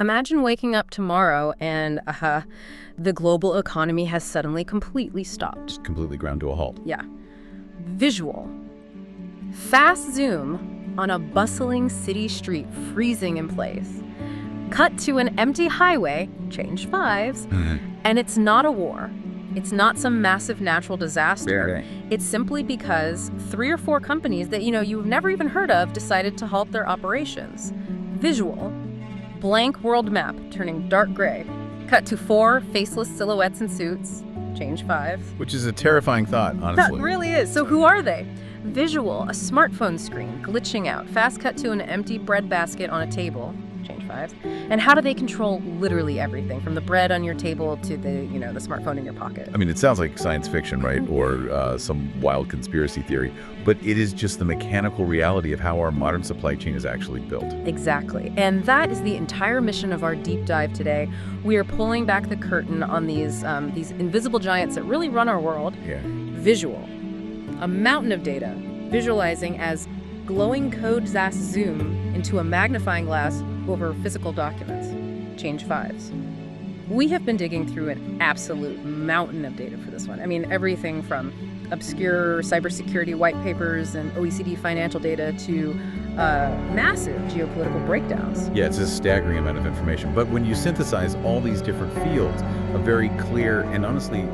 Imagine waking up tomorrow and the global economy has suddenly completely stopped. Just completely ground to a halt. Yeah. Visual. Fast zoom on a bustling city street freezing in place. Cut to an empty highway, change fives, and it's not a war. It's not some massive natural disaster. Right. It's simply because 3 or 4 companies that you've never even heard of decided to halt their operations. Visual. Blank world map turning dark gray. Cut to 4 faceless silhouettes in suits, change fives. Which is a terrifying thought, honestly. That really is. So who are they? Visual, a smartphone screen glitching out. Fast cut to an empty bread basket on a table, change fives. And how do they control literally everything, from the bread on your table to the smartphone in your pocket? I mean, it sounds like science fiction, right? Or some wild conspiracy theory. But it is just the mechanical reality of how our modern supply chain is actually built. Exactly. And that is the entire mission of our deep dive today. We are pulling back the curtain on these invisible giants that really run our world. Yeah. Visual. A mountain of data, visualizing as glowing code ZAS zoom into a magnifying glass over physical documents, change fives. We have been digging through an absolute mountain of data for this one. I mean, everything from obscure cybersecurity white papers and OECD financial data to massive geopolitical breakdowns. Yeah, it's a staggering amount of information. But when you synthesize all these different fields, a very clear and honestly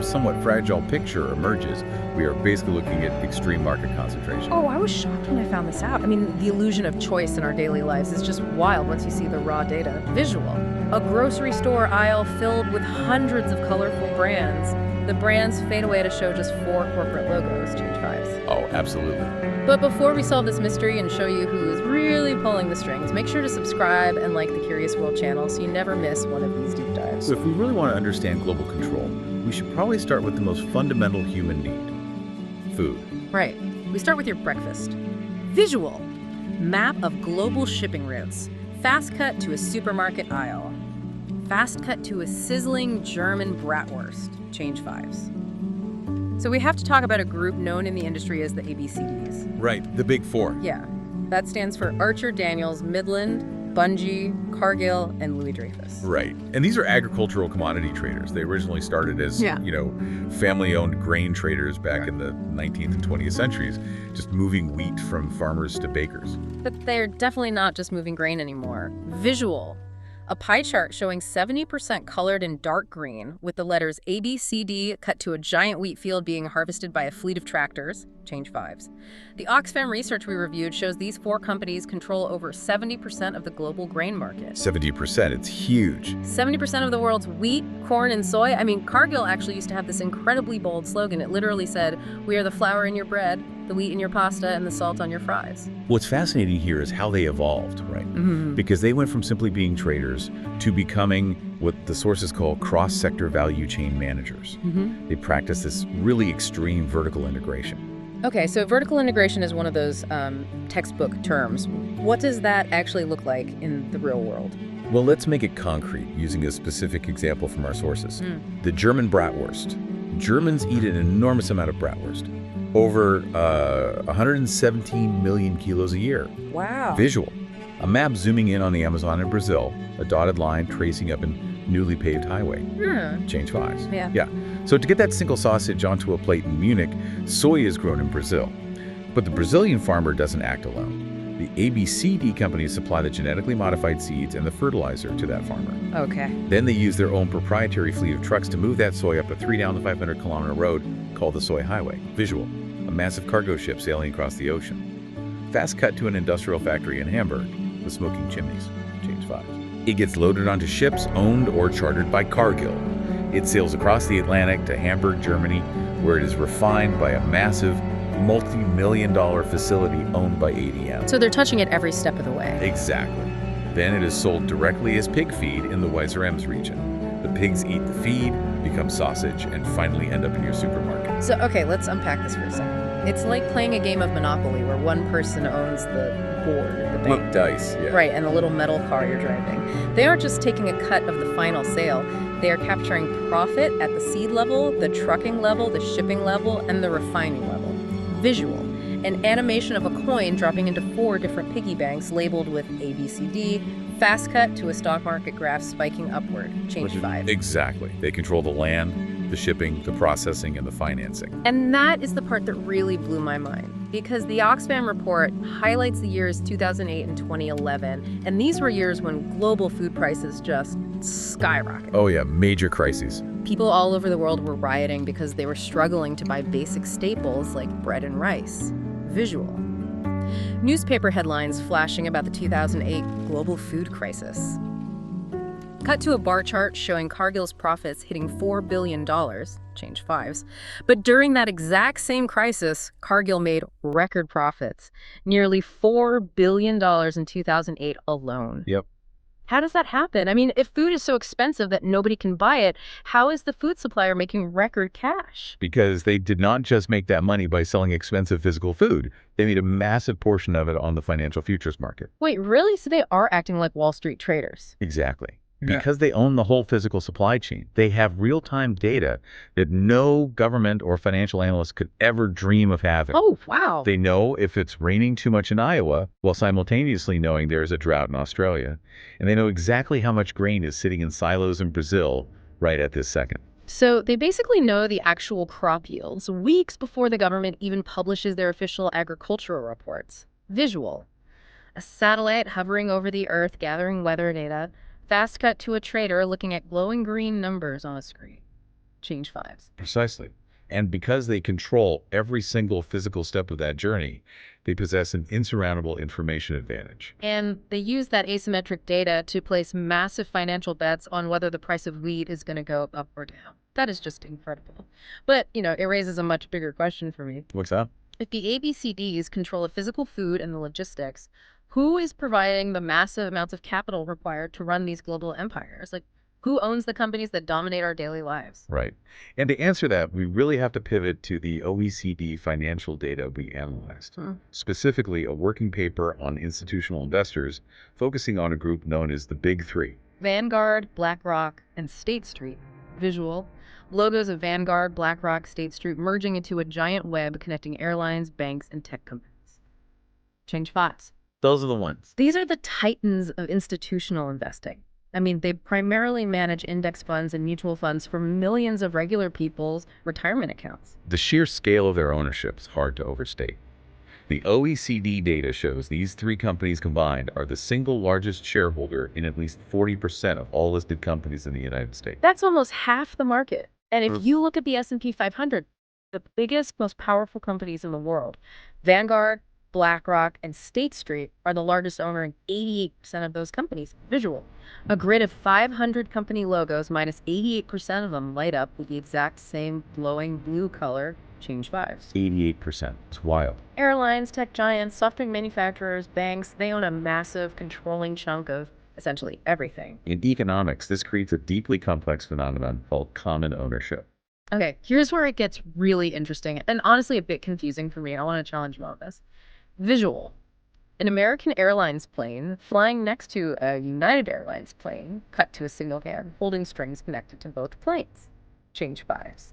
somewhat fragile picture emerges. We are basically looking at extreme market concentration. Oh, I was shocked when I found this out. I mean, the illusion of choice in our daily lives is just wild once you see the raw data. Visual. A grocery store aisle filled with hundreds of colorful brands. The brands fade away to show just 4 corporate logos, change fives. Oh, absolutely. But before we solve this mystery and show you who is really pulling the strings, make sure to subscribe and like the Curious World channel so you never miss one of these deep dives. So if we really want to understand global control, we should probably start with the most fundamental human need: food. Right. We start with your breakfast. Visual. Map of global shipping routes. Fast cut to a supermarket aisle. Fast cut to a sizzling German bratwurst. Change fives. So we have to talk about a group known in the industry as the ABCDs. Right, the big 4. Yeah. That stands for Archer Daniels, Midland, Bunge, Cargill, and Louis Dreyfus. Right. And these are agricultural commodity traders. They originally started as, family-owned grain traders back in the 19th and 20th centuries, just moving wheat from farmers to bakers. But they're definitely not just moving grain anymore. Visual. A pie chart showing 70% colored in dark green with the letters ABCD cut to a giant wheat field being harvested by a fleet of tractors, change fives. The Oxfam research we reviewed shows these 4 companies control over 70% of the global grain market. 70%, it's huge. 70% of the world's wheat, corn, and soy. I mean, Cargill actually used to have this incredibly bold slogan. It literally said, "We are the flour in your bread, the wheat in your pasta, and the salt on your fries." What's fascinating here is how they evolved, right? Because they went from simply being traders to becoming what the sources call cross-sector value chain managers. They practice this really extreme vertical integration. Okay, so vertical integration is one of those textbook terms. What does that actually look like in the real world? Well, let's make it concrete using a specific example from our sources. The German bratwurst. Germans eat an enormous amount of bratwurst. Over 117 million kilos a year. Wow. Visual. A map zooming in on the Amazon in Brazil, a dotted line tracing up a newly paved highway. Change fives. Yeah. So to get that single sausage onto a plate in Munich, soy is grown in Brazil. But the Brazilian farmer doesn't act alone. The ABCD companies supply the genetically modified seeds and the fertilizer to that farmer. Okay. Then they use their own proprietary fleet of trucks to move that soy up a 3 down the 500-kilometer road called the soy highway. Visual. A massive cargo ship sailing across the ocean. Fast cut to an industrial factory in Hamburg with smoking chimneys. Change fives. It gets loaded onto ships owned or chartered by Cargill. It sails across the Atlantic to Hamburg, Germany, where it is refined by a massive, multi-million-dollar facility owned by ADM. So they're touching it every step of the way. Exactly. Then it is sold directly as pig feed in the Weiser Ems region. The pigs eat the feed, become sausage, and finally end up in your supermarket. So, okay, let's unpack this for a second. It's like playing a game of Monopoly where one person owns the board at the bank. Look, dice, yeah. Right, and the little metal car you're driving. They aren't just taking a cut of the final sale. They are capturing profit at the seed level, the trucking level, the shipping level, and the refining level. Visual. An animation of a coin dropping into 4 different piggy banks labeled with ABCD, Fast cut to a stock market graph spiking upward. Change 5. Exactly. They control the land, the shipping, the processing, and the financing. And that is the part that really blew my mind, because the Oxfam report highlights the years 2008 and 2011, and these were years when global food prices just skyrocketed. Oh yeah, major crises. People all over the world were rioting because they were struggling to buy basic staples like bread and rice. Visual. Newspaper headlines flashing about the 2008 global food crisis. Cut to a bar chart showing Cargill's profits hitting $4 billion, change 5s. But during that exact same crisis, Cargill made record profits, nearly $4 billion in 2008 alone. Yep. How does that happen? I mean, if food is so expensive that nobody can buy it, how is the food supplier making record cash? Because they did not just make that money by selling expensive physical food. They made a massive portion of it on the financial futures market. Wait, really? So they are acting like Wall Street traders? Exactly. Because they own the whole physical supply chain, they have real-time data that no government or financial analyst could ever dream of having. Oh, wow. They know if it's raining too much in Iowa, while simultaneously knowing there is a drought in Australia. And they know exactly how much grain is sitting in silos in Brazil right at this second. So they basically know the actual crop yields weeks before the government even publishes their official agricultural reports. Visual. A satellite hovering over the Earth gathering weather data. Fast cut to a trader looking at glowing green numbers on a screen. Change 5s. Precisely. And because they control every single physical step of that journey, they possess an insurmountable information advantage. And they use that asymmetric data to place massive financial bets on whether the price of wheat is going to go up or down. That is just incredible. But, it raises a much bigger question for me. What's that? If the ABCDs control the physical food and the logistics, who is providing the massive amounts of capital required to run these global empires? Like, who owns the companies that dominate our daily lives? Right. And to answer that, we really have to pivot to the OECD financial data we analyzed, specifically a working paper on institutional investors focusing on a group known as the Big Three. Vanguard, BlackRock, and State Street. Visual. Logos of Vanguard, BlackRock, State Street merging into a giant web connecting airlines, banks, and tech companies. Change 5s. Those are the ones. These are the titans of institutional investing. I mean, they primarily manage index funds and mutual funds for millions of regular people's retirement accounts. The sheer scale of their ownership is hard to overstate. The OECD data shows these three companies combined are the single largest shareholder in at least 40% of all listed companies in the United States. That's almost half the market. And if you look at the S&P 500, the biggest, most powerful companies in the world, Vanguard, BlackRock, and State Street are the largest owner in 88% of those companies. Visual. A grid of 500 company logos minus 88% of them light up with the exact same glowing blue color. Change 5s. 88%. It's wild. Airlines, tech giants, software manufacturers, banks, they own a massive controlling chunk of essentially everything. In economics, this creates a deeply complex phenomenon called common ownership. Okay, here's where it gets really interesting and honestly a bit confusing for me. I want to challenge you on this. Visual. An American Airlines plane flying next to a United Airlines plane, cut to a single hand, holding strings connected to both planes. Change 5s.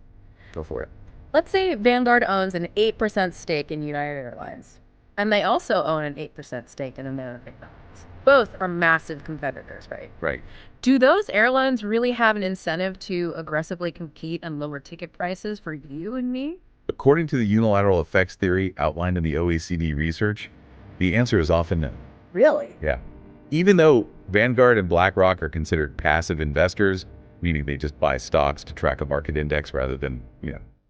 Go for it. Let's say Vanguard owns an 8% stake in United Airlines, and they also own an 8% stake in American Airlines. Both are massive competitors, right? Right. Do those airlines really have an incentive to aggressively compete and lower ticket prices for you and me? According to the unilateral effects theory outlined in the OECD research, the answer is often no. Really? Yeah. Even though Vanguard and BlackRock are considered passive investors, meaning they just buy stocks to track a market index rather than,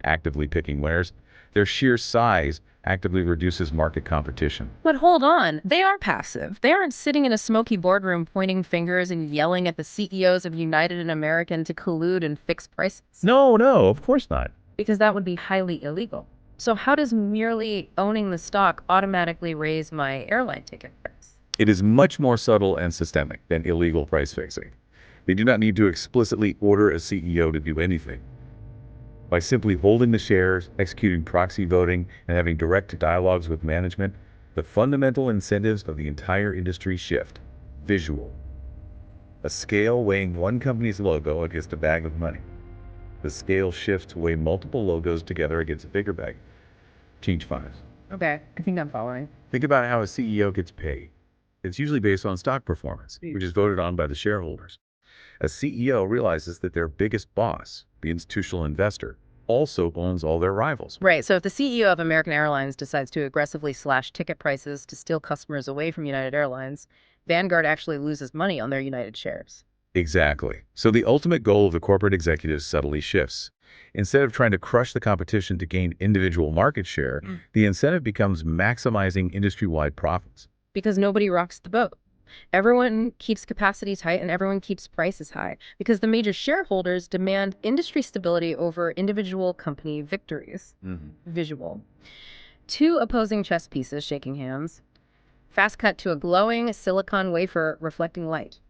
actively picking winners, their sheer size actively reduces market competition. But hold on, they are passive. They aren't sitting in a smoky boardroom pointing fingers and yelling at the CEOs of United and American to collude and fix prices. No, of course not. Because that would be highly illegal. So how does merely owning the stock automatically raise my airline ticket price? It is much more subtle and systemic than illegal price fixing. They do not need to explicitly order a CEO to do anything. By simply holding the shares, executing proxy voting, and having direct dialogues with management, the fundamental incentives of the entire industry shift. Visual. A scale weighing one company's logo against a bag of money. The scale shifts to weigh multiple logos together against a bigger bag. Change 5s. Okay, I think I'm following. Think about how a CEO gets paid. It's usually based on stock performance, which is voted on by the shareholders. A CEO realizes that their biggest boss, the institutional investor, also owns all their rivals. Right. So if the CEO of American Airlines decides to aggressively slash ticket prices to steal customers away from United Airlines, Vanguard actually loses money on their United shares. Exactly. So the ultimate goal of the corporate executives subtly shifts. Instead of trying to crush the competition to gain individual market share, the incentive becomes maximizing industry-wide profits. Because nobody rocks the boat. Everyone keeps capacity tight and everyone keeps prices high because the major shareholders demand industry stability over individual company victories. Visual. Two opposing chess pieces shaking hands. Fast cut to a glowing silicon wafer reflecting light.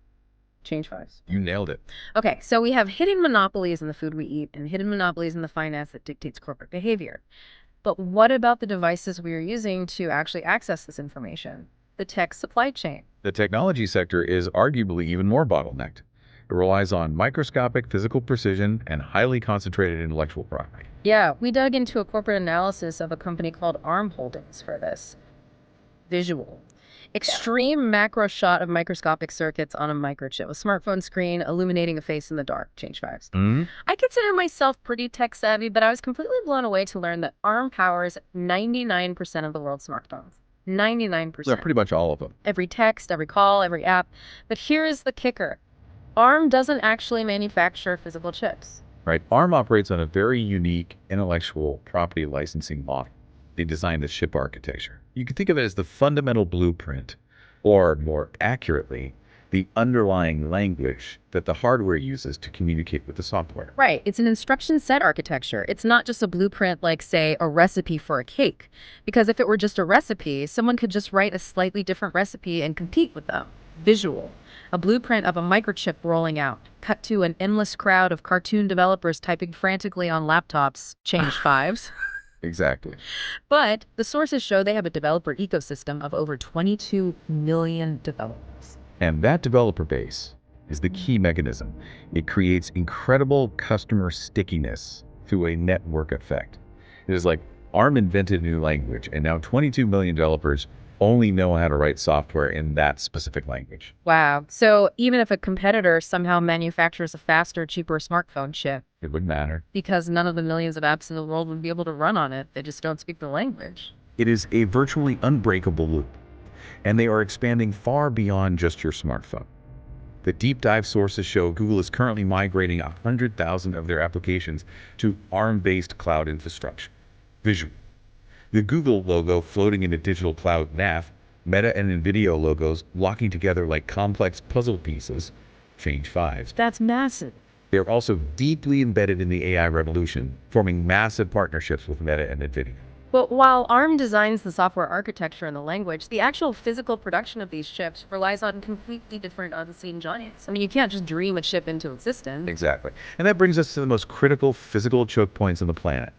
Change fives. You nailed it. Okay, so we have hidden monopolies in the food we eat and hidden monopolies in the finance that dictates corporate behavior. But what about the devices we are using to actually access this information? The tech supply chain. The technology sector is arguably even more bottlenecked. It relies on microscopic physical precision and highly concentrated intellectual property. Yeah, we dug into a corporate analysis of a company called ARM Holdings for this. Visual. Extreme macro shot of microscopic circuits on a microchip, a smartphone screen illuminating a face in the dark. Change fives. I consider myself pretty tech savvy, but I was completely blown away to learn that ARM powers 99% of the world's smartphones. 99%. Yeah, pretty much all of them. Every text, every call, every app. But here is the kicker. ARM doesn't actually manufacture physical chips. Right. ARM operates on a very unique intellectual property licensing model. They designed the chip architecture. You can think of it as the fundamental blueprint, or more accurately, the underlying language that the hardware uses to communicate with the software. Right. It's an instruction set architecture. It's not just a blueprint like, say, a recipe for a cake. Because if it were just a recipe, someone could just write a slightly different recipe and compete with them. Visual. A blueprint of a microchip rolling out. Cut to an endless crowd of cartoon developers typing frantically on laptops. Change fives. Exactly. But the sources show they have a developer ecosystem of over 22 million developers. And that developer base is the key mechanism. It creates incredible customer stickiness through a network effect. It is like ARM invented a new language, and now 22 million developers only know how to write software in that specific language. Wow. So even if a competitor somehow manufactures a faster, cheaper smartphone chip, It wouldn't matter. because none of the millions of apps in the world would be able to run on it, they just don't speak the language. It is a virtually unbreakable loop, and they are expanding far beyond just your smartphone. The deep dive sources show Google is currently migrating 100,000 of their applications to ARM-based cloud infrastructure. Visual. The Google logo floating in a digital cloud nav, Meta and NVIDIA logos locking together like complex puzzle pieces. Change fives. That's massive. They are also deeply embedded in the AI revolution, forming massive partnerships with Meta and NVIDIA. But while ARM designs the software architecture and the language, the actual physical production of these chips relies on completely different unseen giants. I mean, you can't just dream a chip into existence. Exactly. And that brings us to the most critical physical choke points on the planet.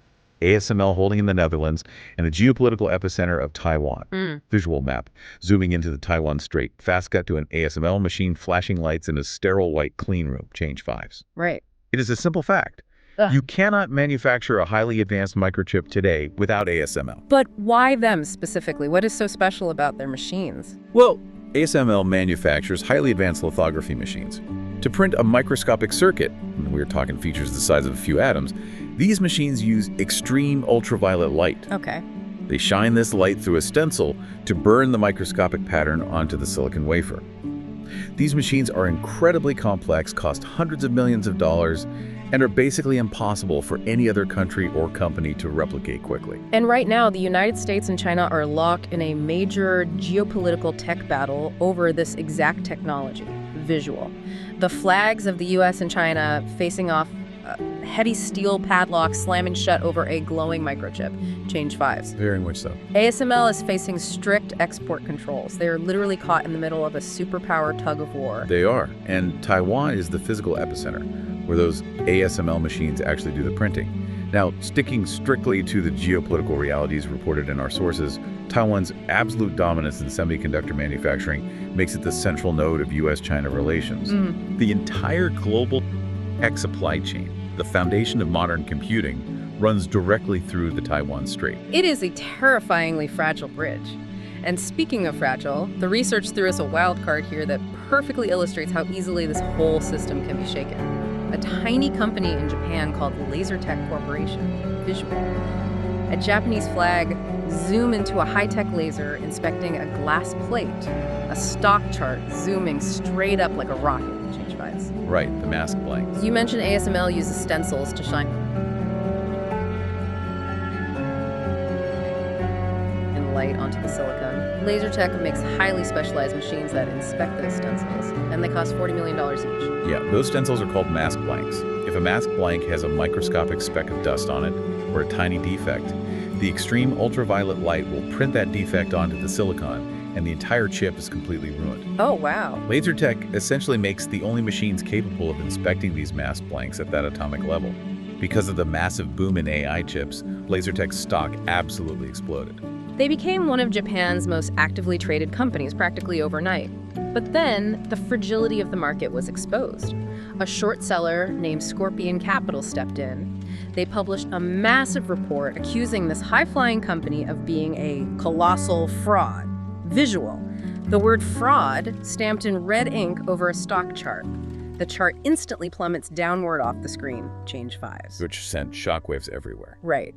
ASML holding in the Netherlands and the geopolitical epicenter of Taiwan. Visual map. Zooming into the Taiwan Strait. Fast cut to an ASML machine flashing lights in a sterile white clean room. Change fives. Right. It is a simple fact. You cannot manufacture a highly advanced microchip today without ASML. But why them specifically? What is so special about their machines? Well, ASML manufactures highly advanced lithography machines. To print a microscopic circuit, and we're talking features the size of a few atoms, these machines use extreme ultraviolet light. Okay. They shine this light through a stencil to burn the microscopic pattern onto the silicon wafer. These machines are incredibly complex, cost hundreds of millions of dollars, and are basically impossible for any other country or company to replicate quickly. And right now, the United States and China are locked in a major geopolitical tech battle over this exact technology. Visual. The flags of the US and China facing off, heady steel padlock slamming shut over a glowing microchip. Change fives. Very much so. ASML is facing strict export controls. They are literally caught in the middle of a superpower tug of war. They are. And Taiwan is the physical epicenter, where those ASML machines actually do the printing. Now, sticking strictly to the geopolitical realities reported in our sources, Taiwan's absolute dominance in semiconductor manufacturing makes it the central node of US-China relations. The entire global tech supply chain, the foundation of modern computing, runs directly through the Taiwan Strait. It is a terrifyingly fragile bridge. And speaking of fragile, the research threw us a wild card here that perfectly illustrates how easily this whole system can be shaken. A tiny company in Japan called LaserTech Corporation, visual. A Japanese flag zoom into a high-tech laser inspecting a glass plate. A stock chart zooming straight up like a rocket. Change 5s. Right, the mask blanks. You mentioned ASML uses stencils to shine light onto the silicon. LaserTech makes highly specialized machines that inspect those stencils, and they cost $40 million each. Yeah, those stencils are called mask blanks. If a mask blank has a microscopic speck of dust on it, or a tiny defect, the extreme ultraviolet light will print that defect onto the silicon, and the entire chip is completely ruined. Oh, wow. LaserTech essentially makes the only machines capable of inspecting these mask blanks at that atomic level. Because of the massive boom in AI chips, LaserTech's stock absolutely exploded. They became one of Japan's most actively traded companies practically overnight. But then, the fragility of the market was exposed. A short seller named Scorpion Capital stepped in. They published a massive report accusing this high-flying company of being a colossal fraud. Visual. The word fraud stamped in red ink over a stock chart. The chart instantly plummets downward off the screen, change 5s. Which sent shockwaves everywhere. Right.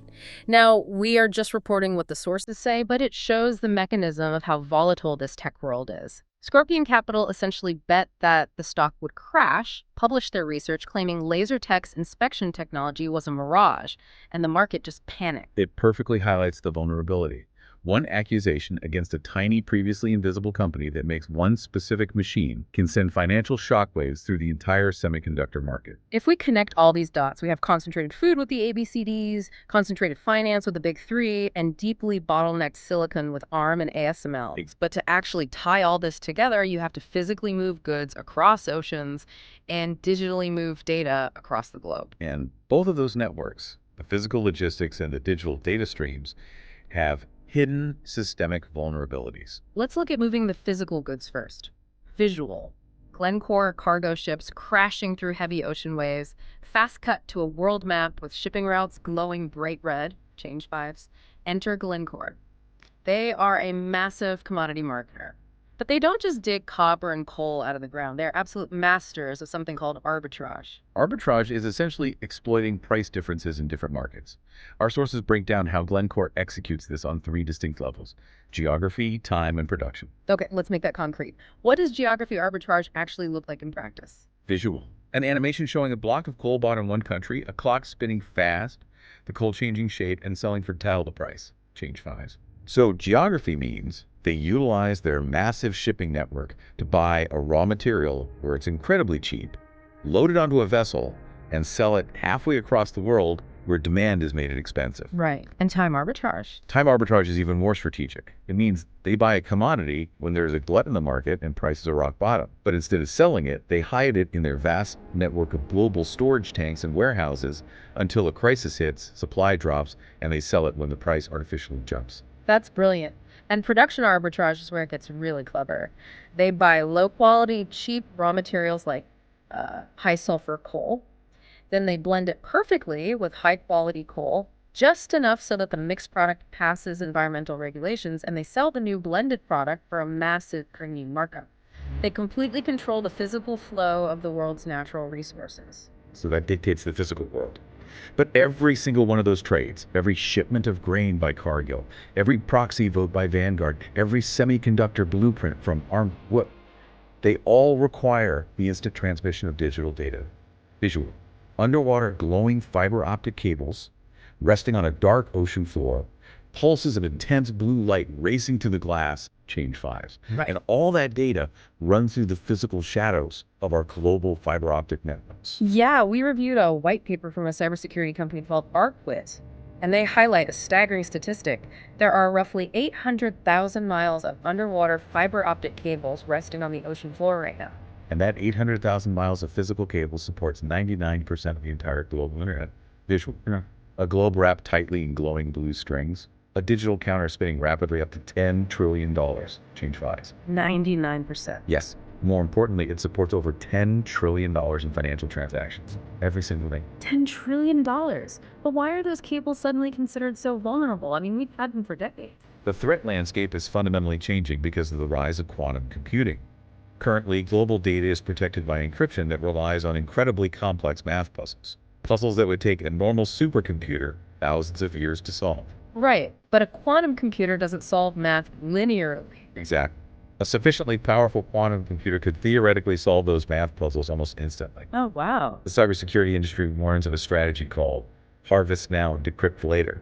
Now, we are just reporting what the sources say, but it shows the mechanism of how volatile this tech world is. Scorpion Capital essentially bet that the stock would crash, published their research claiming LaserTech's inspection technology was a mirage, and the market just panicked. It perfectly highlights the vulnerability. One accusation against a tiny, previously invisible company that makes one specific machine can send financial shockwaves through the entire semiconductor market. If we connect all these dots, we have concentrated food with the ABCDs, concentrated finance with the big three, and deeply bottlenecked silicon with ARM and ASML. But to actually tie all this together, you have to physically move goods across oceans and digitally move data across the globe. And both of those networks, the physical logistics and the digital data streams, have hidden systemic vulnerabilities. Let's look at moving the physical goods first. Visual. Glencore cargo ships crashing through heavy ocean waves, fast cut to a world map with shipping routes glowing bright red, change 5s, enter Glencore. They are a massive commodity marketer. But they don't just dig copper and coal out of the ground. They're absolute masters of something called arbitrage. Arbitrage is essentially exploiting price differences in different markets. Our sources break down how Glencore executes this on 3 distinct levels: geography, time, and production. Okay, let's make that concrete. What does geography arbitrage actually look like in practice? Visual. An animation showing a block of coal bought in one country, a clock spinning fast, the coal changing shape, and selling for double the price. Change 5s. So geography means they utilize their massive shipping network to buy a raw material where it's incredibly cheap, load it onto a vessel, and sell it halfway across the world where demand is made expensive. Right. And time arbitrage. Time arbitrage is even more strategic. It means they buy a commodity when there's a glut in the market and prices are rock bottom. But instead of selling it, they hide it in their vast network of global storage tanks and warehouses until a crisis hits, supply drops, and they sell it when the price artificially jumps. That's brilliant. And production arbitrage is where it gets really clever. They buy low-quality, cheap raw materials like high-sulfur coal. Then they blend it perfectly with high-quality coal, just enough so that the mixed product passes environmental regulations, and they sell the new blended product for a massive premium markup. They completely control the physical flow of the world's natural resources. So that dictates the physical world. But every single one of those trades, every shipment of grain by Cargill, every proxy vote by Vanguard, every semiconductor blueprint from ARM, they all require the instant transmission of digital data. Visual. Underwater glowing fiber optic cables resting on a dark ocean floor, pulses of intense blue light racing through the glass, change 5s. Right. And all that data runs through the physical shadows of our global fiber optic networks. Yeah, we reviewed a white paper from a cybersecurity company called Arkwit, and they highlight a staggering statistic. There are roughly 800,000 miles of underwater fiber optic cables resting on the ocean floor right now. And that 800,000 miles of physical cable supports 99% of the entire global internet. Visual. A globe wrapped tightly in glowing blue strings. A digital counter spinning rapidly up to $10 trillion. Change 5s. 99%. Yes. More importantly, it supports over $10 trillion in financial transactions. Every single day. $10 trillion. But why are those cables suddenly considered so vulnerable? I mean, we've had them for decades. The threat landscape is fundamentally changing because of the rise of quantum computing. Currently, global data is protected by encryption that relies on incredibly complex math puzzles. Puzzles that would take a normal supercomputer thousands of years to solve. Right, but a quantum computer doesn't solve math linearly. Exactly. A sufficiently powerful quantum computer could theoretically solve those math puzzles almost instantly. Oh, wow. The cybersecurity industry warns of a strategy called harvest now, decrypt later.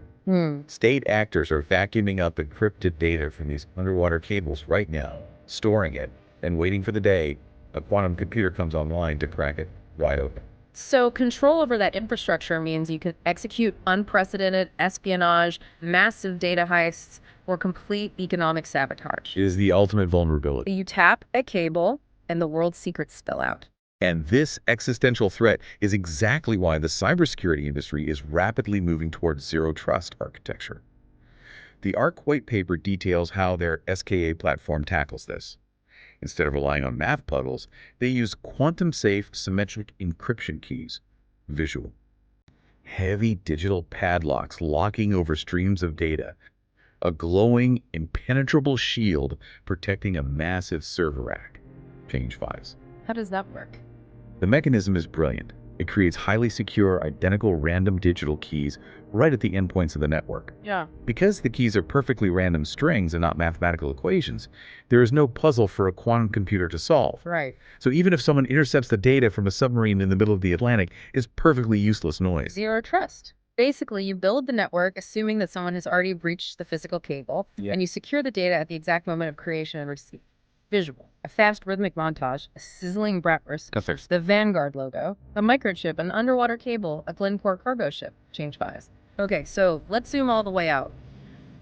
State actors are vacuuming up encrypted data from these underwater cables right now, storing it, and waiting for the day a quantum computer comes online to crack it wide open. So control over that infrastructure means you can execute unprecedented espionage, massive data heists, or complete economic sabotage. It is the ultimate vulnerability. You tap a cable and the world's secrets spill out. And this existential threat is exactly why the cybersecurity industry is rapidly moving towards zero trust architecture. The ARC white paper details how their SKA platform tackles this. Instead of relying on math puzzles, they use quantum-safe symmetric encryption keys, visual. Heavy digital padlocks locking over streams of data, a glowing, impenetrable shield protecting a massive server rack, change 5s. How does that work? The mechanism is brilliant. It creates highly secure, identical random digital keys right at the endpoints of the network. Yeah. Because the keys are perfectly random strings and not mathematical equations, there is no puzzle for a quantum computer to solve. Right. So even if someone intercepts the data from a submarine in the middle of the Atlantic, it's perfectly useless noise. Zero trust. Basically, you build the network assuming that someone has already breached the physical cable, and you secure the data at the exact moment of creation and receipt. Visual. A fast rhythmic montage, a sizzling bratwurst, the Vanguard logo, a microchip, an underwater cable, a Glencore cargo ship, change 5s. Okay, so let's zoom all the way out.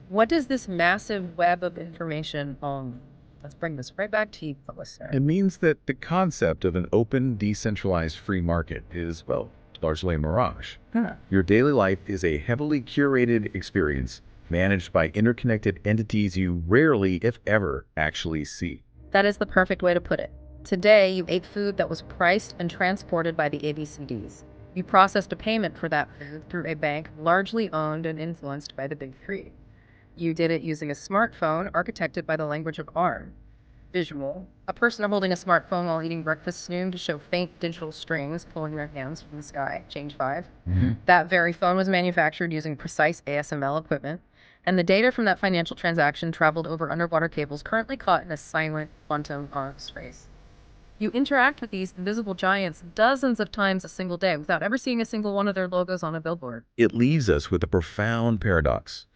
What does this massive web of information let's bring this right back to you, listener. It means that the concept of an open, decentralized free market is, well, largely a mirage. Your daily life is a heavily curated experience managed by interconnected entities you rarely, if ever, actually see. That is the perfect way to put it. Today, you ate food that was priced and transported by the ABCDs. You processed a payment for that food through a bank largely owned and influenced by the Big Three. You did it using a smartphone architected by the language of ARM. Visual. A person holding a smartphone while eating breakfast noon to show faint digital strings pulling their hands from the sky, change 5. That very phone was manufactured using precise ASML equipment, and the data from that financial transaction traveled over underwater cables currently caught in a silent quantum arms race. You interact with these invisible giants dozens of times a single day without ever seeing a single one of their logos on a billboard. It leaves us with a profound paradox.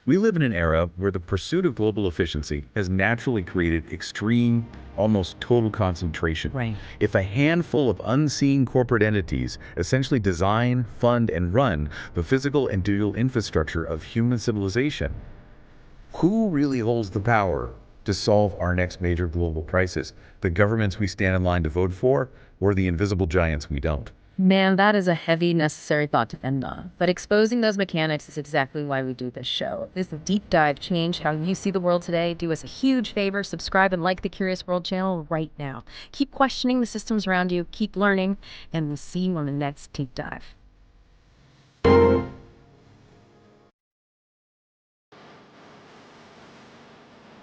We live in an era where the pursuit of global efficiency has naturally created extreme, almost total concentration. Right. If a handful of unseen corporate entities essentially design, fund, and run the physical and digital infrastructure of human civilization, who really holds the power to solve our next major global crisis? The governments we stand in line to vote for, or the invisible giants we don't? Man, that is a heavy, necessary thought to end on. But exposing those mechanics is exactly why we do this show. If this deep dive changed how you see the world today, do us a huge favor, subscribe and like the Curious World channel right now. Keep questioning the systems around you, keep learning, and we'll see you on the next deep dive.